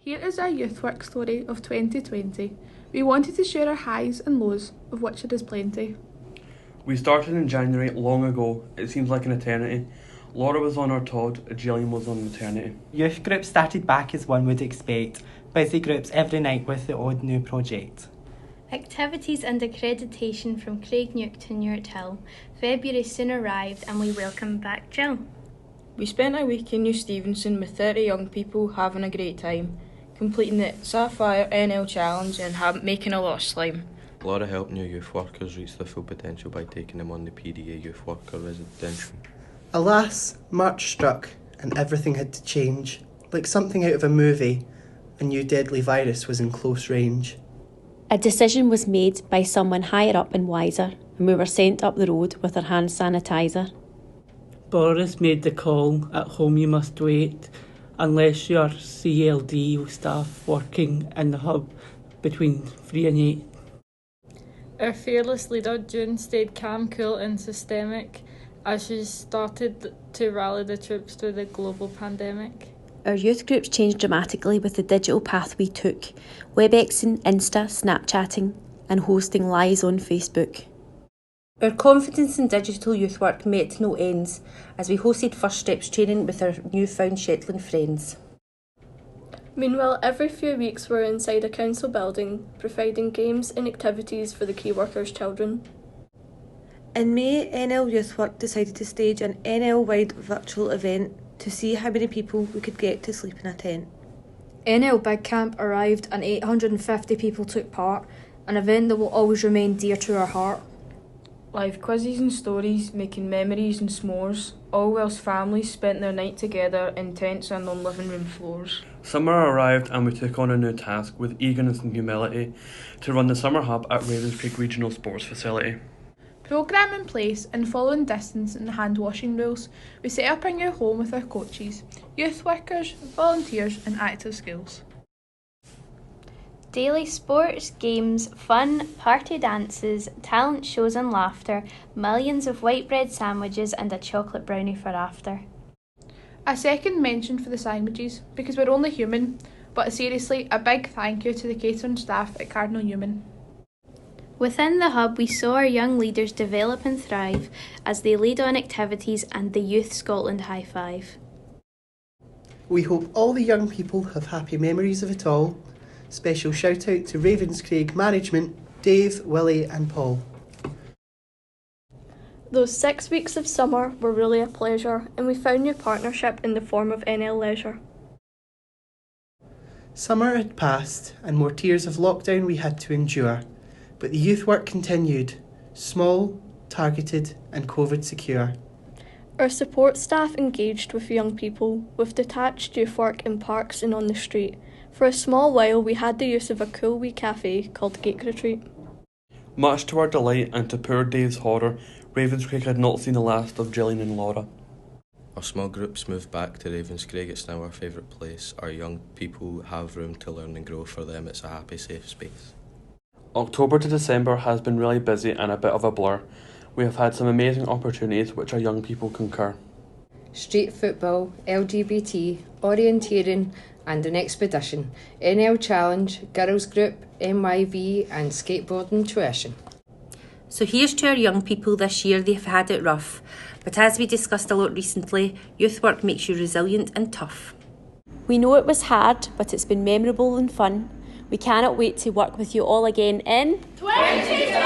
Here is our youth work story of 2020. We wanted to share our highs and lows, of which there is plenty. We started in January long ago. It seems like an eternity. Laura was on her Todd, Gillian was on maternity. Youth group started back as one would expect. Busy groups every night with the odd new project. Activities and accreditation from Craigneuk to Newart Hill. February soon arrived and we welcomed back Jill. We spent a week in New Stevenson with 30 young people having a great time, completing the Sapphire NL Challenge and making a lot of slime. Laura helped new youth workers reach their full potential by taking them on the PDA Youth Worker Residential. Alas, March struck and everything had to change. Like something out of a movie, a new deadly virus was in close range. A decision was made by someone higher up and wiser, and we were sent up the road with our hand sanitizer. Boris made the call, at home you must wait, unless you're CLD staff working in the hub between 3 and 8. Our fearless leader, June, stayed calm, cool and systemic as she started to rally the troops through the global pandemic. Our youth groups changed dramatically with the digital path we took, WebExing, Insta, Snapchatting and hosting lives on Facebook. Our confidence in digital youth work met no ends as we hosted First Steps training with our newfound Shetland friends. Meanwhile, every few weeks we're inside a council building, providing games and activities for the key workers' children. In May, NL Youth Work decided to stage an NL-wide virtual event to see how many people we could get to sleep in a tent. NL Big Camp arrived and 850 people took part, an event that will always remain dear to our heart. Live quizzes and stories, making memories and s'mores, all whilst families spent their night together in tents and on living room floors. Summer arrived and we took on a new task with eagerness and humility to run the summer hub at Ravens Creek Regional Sports Facility. Programme in place and following distance and hand washing rules, we set up a new home with our coaches, youth workers, volunteers and active schools. Daily sports, games, fun, party dances, talent shows and laughter, millions of white bread sandwiches and a chocolate brownie for after. A second mention for the sandwiches, because we're only human, but seriously, a big thank you to the catering staff at Cardinal Newman. Within the hub, we saw our young leaders develop and thrive as they lead on activities and the Youth Scotland High Five. We hope all the young people have happy memories of it all. Special shout out to Ravenscraig Management, Dave, Willie and Paul. Those 6 weeks of summer were really a pleasure and we found new partnership in the form of NL Leisure. Summer had passed and more tiers of lockdown we had to endure, but the youth work continued, small, targeted and COVID secure. Our support staff engaged with young people with detached youth work in parks and on the street. For a small while we had the use of a cool wee cafe called Geek Retreat. Much to our delight and to poor Dave's horror, Ravenscraig had not seen the last of Gillian and Laura. Our small groups moved back to Ravenscraig. It's now our favourite place. Our young people have room to learn and grow. For them it's a happy, safe space. October to December has been really busy and a bit of a blur. We have had some amazing opportunities which our young people concur. Street football, LGBT, orienteering and an expedition, NL Challenge, Girls Group, MYV and skateboarding tuition. So here's to our young people this year, they've had it rough. But as we discussed a lot recently, youth work makes you resilient and tough. We know it was hard, but it's been memorable and fun. We cannot wait to work with you all again in 2020!